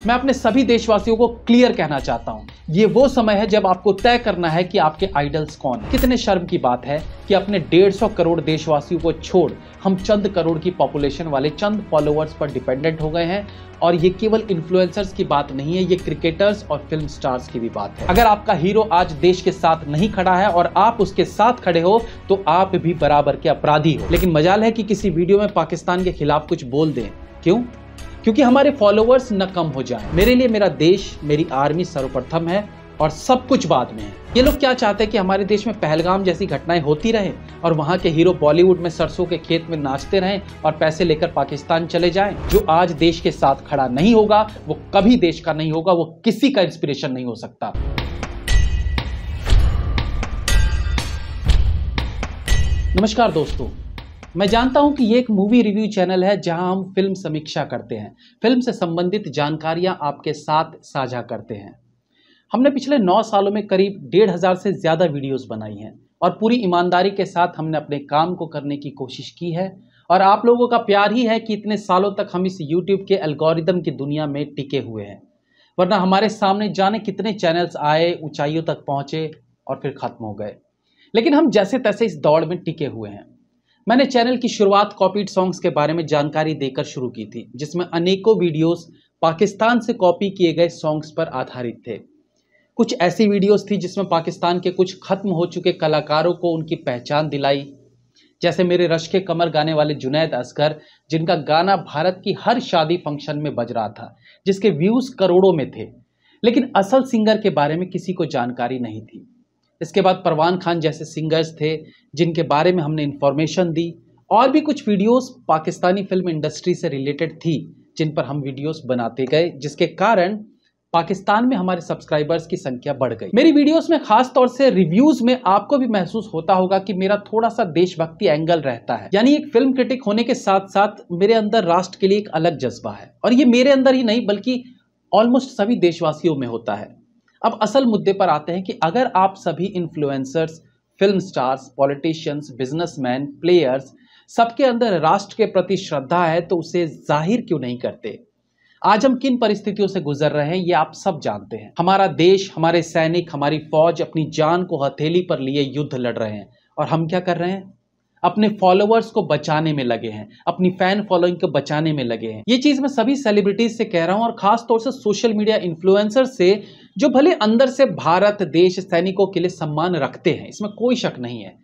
मैं अपने सभी देशवासियों को क्लियर कहना चाहता हूं, ये वो समय है जब आपको तय करना है कि आपके आइडल्स कौन हैं। कितने शर्म की बात है कि अपने 150 करोड़ देशवासियों को छोड़ हम चंद करोड़ की पॉपुलेशन वाले चंद फॉलोअर्स पर डिपेंडेंट हो गए हैं। और ये केवल इन्फ्लुएंसर्स की बात नहीं है, ये क्रिकेटर्स और फिल्म स्टार्स की भी बात है। अगर आपका हीरो आज देश के साथ नहीं खड़ा है और आप उसके साथ खड़े हो तो आप भी बराबर के अपराधी हो। लेकिन मजाल है कि किसी वीडियो में पाकिस्तान के खिलाफ कुछ बोल दें। क्यों? क्योंकि हमारे फॉलोअर्स न कम हो जाएं। मेरे लिए मेरा देश, मेरी आर्मी सर्वप्रथम है और सब कुछ बाद में है। ये लोग क्या चाहते हैं कि हमारे देश में पहलगाम जैसी घटनाएं होती रहें और वहां के हीरो बॉलीवुड में सरसों के खेत में नाचते रहें और पैसे लेकर पाकिस्तान चले जाएं। जो आज देश के साथ खड़ा नहीं होगा वो कभी देश का नहीं होगा, वो किसी का इंस्पिरेशन नहीं हो सकता। नमस्कार दोस्तों, मैं जानता हूं कि ये एक मूवी रिव्यू चैनल है जहां हम फिल्म समीक्षा करते हैं, फिल्म से संबंधित जानकारियां आपके साथ साझा करते हैं। हमने पिछले 9 सालों में करीब 1,500 से ज़्यादा वीडियोस बनाई हैं और पूरी ईमानदारी के साथ हमने अपने काम को करने की कोशिश की है। और आप लोगों का प्यार ही है कि इतने सालों तक हम इस यूट्यूब के एल्गोरिदम की दुनिया में टिके हुए हैं, वरना हमारे सामने जाने कितने चैनल्स आए, ऊंचाइयों तक पहुँचे और फिर ख़त्म हो गए। लेकिन हम जैसे तैसे इस दौड़ में टिके हुए हैं। मैंने चैनल की शुरुआत कॉपीड सॉन्ग्स के बारे में जानकारी देकर शुरू की थी, जिसमें अनेकों वीडियोस पाकिस्तान से कॉपी किए गए सॉन्ग्स पर आधारित थे। कुछ ऐसी वीडियोस थी जिसमें पाकिस्तान के कुछ खत्म हो चुके कलाकारों को उनकी पहचान दिलाई, जैसे मेरे रश के कमर गाने वाले जुनैद असगर, जिनका गाना भारत की हर शादी फंक्शन में बज रहा था, जिसके व्यूज़ करोड़ों में थे, लेकिन असल सिंगर के बारे में किसी को जानकारी नहीं थी। इसके बाद परवान खान जैसे सिंगर्स थे जिनके बारे में हमने इन्फॉर्मेशन दी, और भी कुछ वीडियोस पाकिस्तानी फिल्म इंडस्ट्री से रिलेटेड थी जिन पर हम वीडियोस बनाते गए, जिसके कारण पाकिस्तान में हमारे सब्सक्राइबर्स की संख्या बढ़ गई। मेरी वीडियोस में खास तौर से रिव्यूज में आपको भी महसूस होता होगा कि मेरा थोड़ा सा देशभक्ति एंगल रहता है। यानी एक फिल्म क्रिटिक होने के साथ साथ मेरे अंदर राष्ट्र के लिए एक अलग जज्बा है, और ये मेरे अंदर ही नहीं बल्कि ऑलमोस्ट सभी देशवासियों में होता है। अब असल मुद्दे पर आते हैं कि अगर आप सभी influencers, film stars, politicians, businessman, players सबके अंदर राष्ट्र के प्रति श्रद्धा है तो उसे जाहिर क्यों नहीं करते? आज हम किन परिस्थितियों से गुजर रहे हैं ये आप सब जानते हैं। हमारा देश, हमारे सैनिक, हमारी फौज अपनी जान को हथेली पर लिए युद्ध लड़ रहे हैं, और हम क्या कर रहे हैं? अपने फॉलोअर्स को बचाने में लगे हैं, अपनी फैन फॉलोइंग को बचाने में लगे हैं। ये चीज मैं सभी सेलिब्रिटीज से कह रहा हूं, और खास तौर से सोशल मीडिया इन्फ्लुएंसर्स से, जो भले अंदर से भारत देश सैनिकों के लिए सम्मान रखते हैं, इसमें कोई शक नहीं है,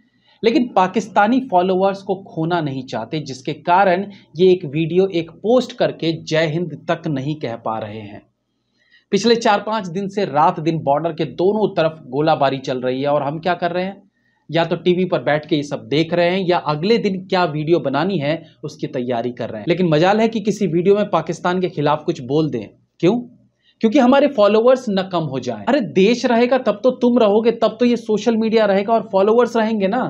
लेकिन पाकिस्तानी फॉलोअर्स को खोना नहीं चाहते, जिसके कारण ये एक वीडियो, एक पोस्ट करके जय हिंद तक नहीं कह पा रहे हैं। पिछले 4-5 दिन से रात दिन बॉर्डर के दोनों तरफ गोलाबारी चल रही है, और हम क्या कर रहे हैं? या तो टीवी पर बैठ के ये सब देख रहे हैं, या अगले दिन क्या वीडियो बनानी है उसकी तैयारी कर रहे हैं। लेकिन मजाल है कि किसी वीडियो में पाकिस्तान के खिलाफ कुछ बोल दें। क्यों? क्योंकि हमारे फॉलोअर्स न कम हो जाएं। अरे देश रहेगा तब तो तुम रहोगे, तब तो ये सोशल मीडिया रहेगा और फॉलोअर्स रहेंगे ना।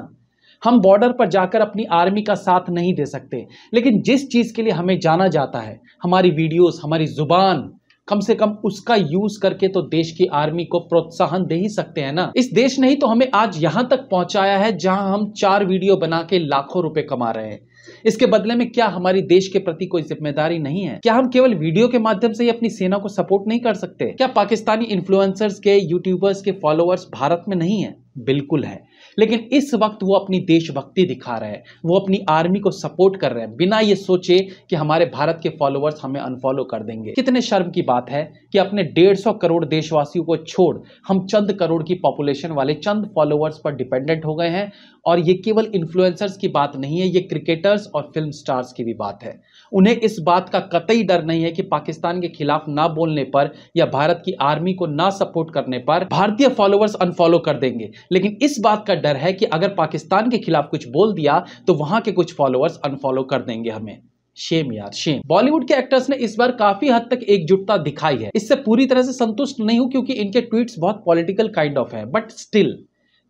हम बॉर्डर पर जाकर अपनी आर्मी का साथ नहीं दे सकते, लेकिन जिस चीज के लिए हमें जाना जाता है, हमारी वीडियोस, हमारी जुबान, कम से कम उसका यूज करके तो देश की आर्मी को प्रोत्साहन दे ही सकते हैं ना। इस देश ने ही तो हमें आज यहां तक पहुंचाया है जहां हम 4 वीडियो बना के लाखों रुपए कमा रहे हैं। इसके बदले में क्या हमारी देश के प्रति कोई जिम्मेदारी नहीं है? क्या हम केवल वीडियो के माध्यम से ही अपनी सेना को सपोर्ट नहीं कर सकते? क्या पाकिस्तानी इन्फ्लुएंसर्स के, यूट्यूबर्स के फॉलोअर्स भारत में नहीं है? बिल्कुल है, लेकिन इस वक्त वो अपनी देशभक्ति दिखा रहे हैं, वो अपनी आर्मी को सपोर्ट कर रहे हैं, बिना ये सोचे कि हमारे भारत के फॉलोअर्स हमें अनफॉलो कर देंगे। कितने शर्म की बात है कि अपने 150 करोड़ देशवासियों को छोड़ हम चंद करोड़ की पॉपुलेशन वाले चंद फॉलोअर्स पर डिपेंडेंट हो गए हैं। और ये केवल इन्फ्लुएंसर्स की बात नहीं है, ये क्रिकेटर्स और फिल्म स्टार्स की भी बात है। उन्हें इस बात का कतई डर नहीं है कि पाकिस्तान के खिलाफ ना बोलने पर या भारत की आर्मी को ना सपोर्ट करने पर भारतीय फॉलोअर्स अनफॉलो कर देंगे, लेकिन इस बात का डर है कि अगर पाकिस्तान के खिलाफ कुछ बोल दिया तो वहां के कुछ फॉलोअर्स अनफॉलो कर देंगे हमें। शेम यार, शेम। बॉलीवुड के एक्टर्स ने इस बार काफी हद तक एकजुटता दिखाई है। इससे पूरी तरह से संतुष्ट नहीं हूं क्योंकि इनके ट्वीट्स बहुत पॉलिटिकल काइंड ऑफ है, बट स्टिल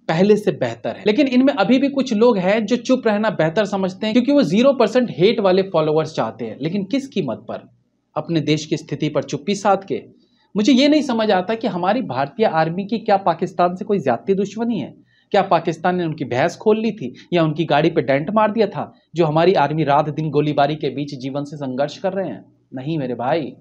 पहले से बेहतर है। लेकिन इनमें अभी भी कुछ लोग हैं जो चुप रहना बेहतर समझते हैं, क्योंकि वो 0% हेट वाले फॉलोअर्स चाहते हैं। लेकिन किस कीमत पर? अपने देश की स्थिति पर चुप्पी साध के। मुझे ये नहीं समझ आता कि हमारी भारतीय आर्मी की क्या पाकिस्तान से कोई ज्यादती दुश्मनी है? क्या पाकिस्तान ने उनकी भैंस खोल ली थी या उनकी गाड़ी पे डेंट मार दिया था, जो हमारी आर्मी रात दिन गोलीबारी के बीच जीवन से संघर्ष कर रहे हैं? नहीं मेरे भाई,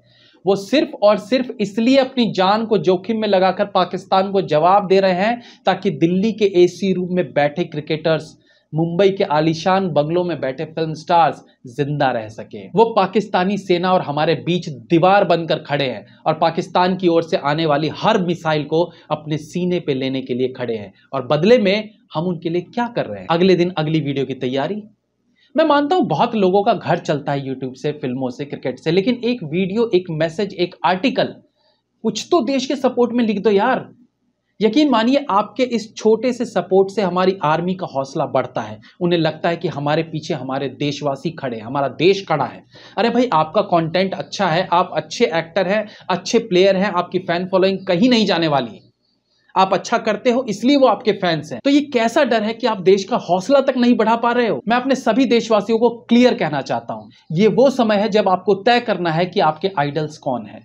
वो सिर्फ और सिर्फ इसलिए अपनी जान को जोखिम में लगाकर पाकिस्तान को जवाब दे रहे हैं ताकि दिल्ली के एसी रूम में बैठे क्रिकेटर्स, मुंबई के आलीशान बंगलों में बैठे फिल्म स्टार्स जिंदा रह सके। वो पाकिस्तानी सेना और हमारे बीच दीवार बनकर खड़े हैं और पाकिस्तान की ओर से आने वाली हर मिसाइल को अपने सीने पे लेने के लिए खड़े हैं, और बदले में हम उनके लिए क्या कर रहे हैं? अगले दिन अगली वीडियो की तैयारी। मैं मानता हूं बहुत लोगों का घर चलता है यूट्यूब से, फिल्मों से, क्रिकेट से, लेकिन एक वीडियो, एक मैसेज, एक आर्टिकल, कुछ तो देश के सपोर्ट में लिख दो यार। यकीन मानिए आपके इस छोटे से सपोर्ट से हमारी आर्मी का हौसला बढ़ता है। उन्हें लगता है कि हमारे पीछे हमारे देशवासी खड़े हैं, हमारा देश खड़ा है। अरे भाई, आपका कंटेंट अच्छा है, आप अच्छे एक्टर हैं, अच्छे प्लेयर हैं, आपकी फैन फॉलोइंग कहीं नहीं जाने वाली। आप अच्छा करते हो इसलिए वो आपके फैंस हैं। तो ये कैसा डर है कि आप देश का हौसला तक नहीं बढ़ा पा रहे हो? मैं अपने सभी देशवासियों को क्लियर कहना चाहता हूं, ये वो समय है जब आपको तय करना है कि आपके आइडल्स कौन है।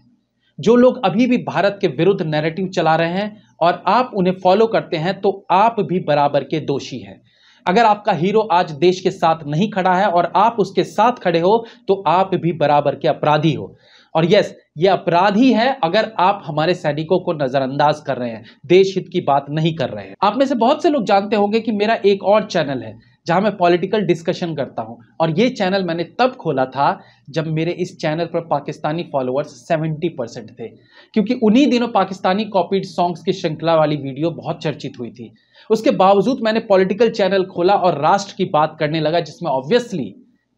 जो लोग अभी भी भारत के विरुद्ध नैरेटिव चला रहे हैं और आप उन्हें फॉलो करते हैं, तो आप भी बराबर के दोषी हैं। अगर आपका हीरो आज देश के साथ नहीं खड़ा है और आप उसके साथ खड़े हो, तो आप भी बराबर के अपराधी हो। और यस, ये अपराध ही है अगर आप हमारे सैनिकों को नजरअंदाज कर रहे हैं, देश हित की बात नहीं कर रहे हैं। आप में से बहुत से लोग जानते होंगे कि मेरा एक और चैनल है जहां मैं पॉलिटिकल डिस्कशन करता हूं, और ये चैनल मैंने तब खोला था जब मेरे इस चैनल पर पाकिस्तानी फॉलोअर्स 70% थे, क्योंकि उन्हीं दिनों पाकिस्तानी कॉपीड सॉन्ग्स की श्रृंखला वाली वीडियो बहुत चर्चित हुई थी। उसके बावजूद मैंने पॉलिटिकल चैनल खोला और राष्ट्र की बात करने लगा, जिसमें ऑब्वियसली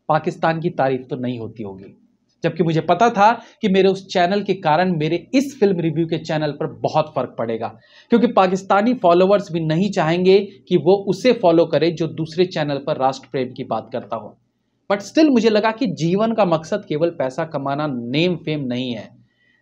पाकिस्तान की तारीफ तो नहीं होती होगी, जबकि मुझे पता था कि मेरे उस चैनल के कारण मेरे इस फिल्म रिव्यू के चैनल पर बहुत फर्क पड़ेगा, क्योंकि पाकिस्तानी फॉलोअर्स भी नहीं चाहेंगे कि वो उसे फॉलो करे जो दूसरे चैनल पर राष्ट्र प्रेम की बात करता हो। बट स्टिल मुझे लगा कि जीवन का मकसद केवल पैसा कमाना, नेम फेम नहीं है,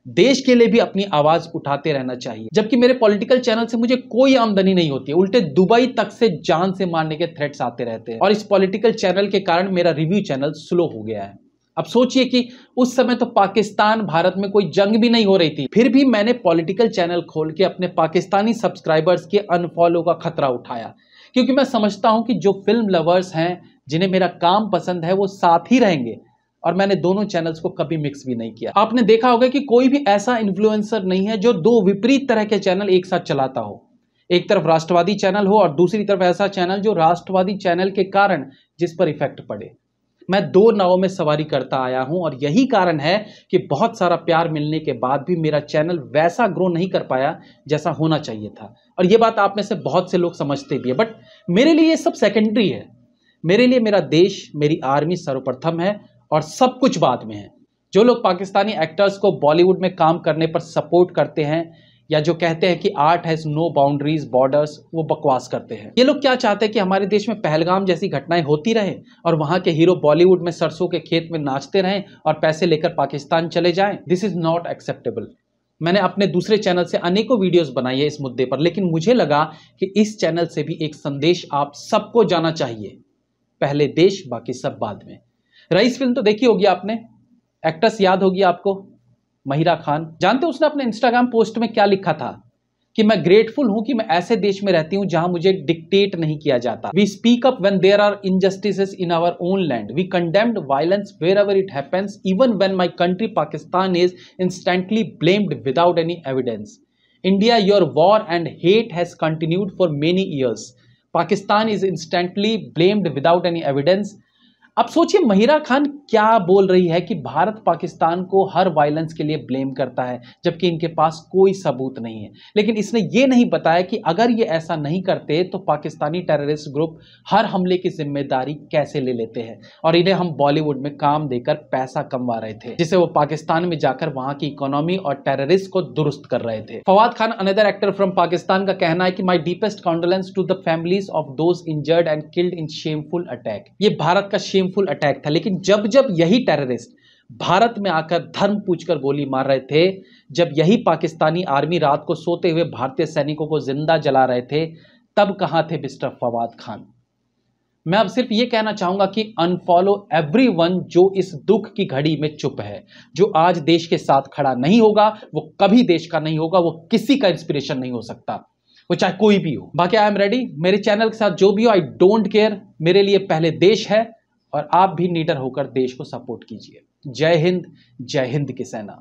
देश के लिए भी अपनी आवाज उठाते रहना चाहिए। जबकि मेरे पॉलिटिकल चैनल से मुझे कोई आमदनी नहीं होती है, उल्टे दुबई तक से जान से मारने के थ्रेट्स आते रहते हैं, और इस पॉलिटिकल चैनल के कारण मेरा रिव्यू चैनल स्लो हो गया है। अब सोचिए कि उस समय तो पाकिस्तान भारत में कोई जंग भी नहीं हो रही थी, फिर भी मैंने पॉलिटिकल चैनल खोल के अपने पाकिस्तानी सब्सक्राइबर्स के अनफॉलो का खतरा उठाया, क्योंकि मैं समझता हूं कि जो फिल्म लवर्स हैं, जिन्हें मेरा काम पसंद है, वो साथ ही रहेंगे, और मैंने दोनों चैनल्स को कभी मिक्स भी नहीं किया। आपने देखा होगा कि कोई भी ऐसा इन्फ्लुएंसर नहीं है जो दो विपरीत तरह के चैनल एक साथ चलाता हो। एक तरफ राष्ट्रवादी चैनल हो और दूसरी तरफ ऐसा चैनल जो राष्ट्रवादी चैनल के कारण जिस पर इफेक्ट पड़े। मैं दो नावों में सवारी करता आया हूं, और यही कारण है कि बहुत सारा प्यार मिलने के बाद भी मेरा चैनल वैसा ग्रो नहीं कर पाया जैसा होना चाहिए था। और ये बात आप में से बहुत से लोग समझते भी है, बट मेरे लिए ये सब सेकेंडरी है। मेरे लिए मेरा देश, मेरी आर्मी सर्वप्रथम है, और सब कुछ बाद में है। जो लोग पाकिस्तानी एक्टर्स को बॉलीवुड में काम करने पर सपोर्ट करते हैं, या जो कहते हैं कि art has no boundaries borders, वो बकवास करते हैं। ये लोग क्या चाहते हैं कि हमारे देश में पहलगाम जैसी घटनाएं होती रहे और वहां के हीरो बॉलीवुड में सरसों के खेत में नाचते रहें और पैसे लेकर पाकिस्तान चले जाएं। This is not acceptable. मैंने अपने दूसरे चैनल से अनेकों वीडियोस बनाई है इस मुद्दे पर, लेकिन मुझे लगा कि इस चैनल से भी एक संदेश आप सबको जाना चाहिए, पहले देश बाकी सब बाद में। रईस फिल्म तो देखी होगी आपने, एक्ट्रेस याद होगी आपको, महिरा खान। जानते हो उसने अपने इंस्टाग्राम पोस्ट में क्या लिखा था? कि मैं ग्रेटफुल हूं कि मैं ऐसे देश में रहती हूं जहां मुझे डिक्टेट नहीं किया जाता। We speak up when there are injustices in our own land, we condemned violence wherever it happens, even when my country Pakistan is instantly blamed without any evidence. India, your war and hate has continued for many years, Pakistan is instantly blamed without any evidence. अब सोचिए महिरा खान क्या बोल रही है कि भारत पाकिस्तान को हर violence के लिए ब्लेम करता है, जबकि इनके पास कोई सबूत नहीं है। लेकिन इसने ये नहीं बताया कि अगर ये ऐसा नहीं करते तो पाकिस्तानी टेररिस्ट ग्रुप हर हमले की जिम्मेदारी कैसे ले लेते हैं, और इन्हें हम बॉलीवुड में काम देकर पैसा कमा रहे थे, जिसे वो पाकिस्तान में जाकर वहां की इकोनॉमी और टेररिस्ट को दुरुस्त कर रहे थे। Fawad Khan, another actor from Pakistan, का कहना है कि my deepest condolence to the families of those injured and killed in shameful attack. ये भारत का शेमफुल अटैक था, लेकिन जब जब यही टेररिस्ट भारत में आकर धर्म पूछकर गोली मार रहे थे, जब यही पाकिस्तानी आर्मी रात को सोते हुए भारतीय सैनिकों को जिंदा जला रहे थे, तब कहां थे मिस्टर फवाद खान? मैं अब सिर्फ ये कहना चाहूंगा कि अनफॉलो एवरीवन जो इस दुख की घड़ी में चुप है। जो आज देश के साथ खड़ा नहीं होगा वो कभी देश का नहीं होगा, वो किसी का इंस्पिरेशन नहीं हो सकता, वो चाहे कोई भी हो। बाकी आई एम रेडी, मेरे चैनल के साथ जो भी हो, आई डोंट केयर। मेरे लिए पहले देश है, और आप भी नीडर होकर देश को सपोर्ट कीजिए। जय हिंद की सेना।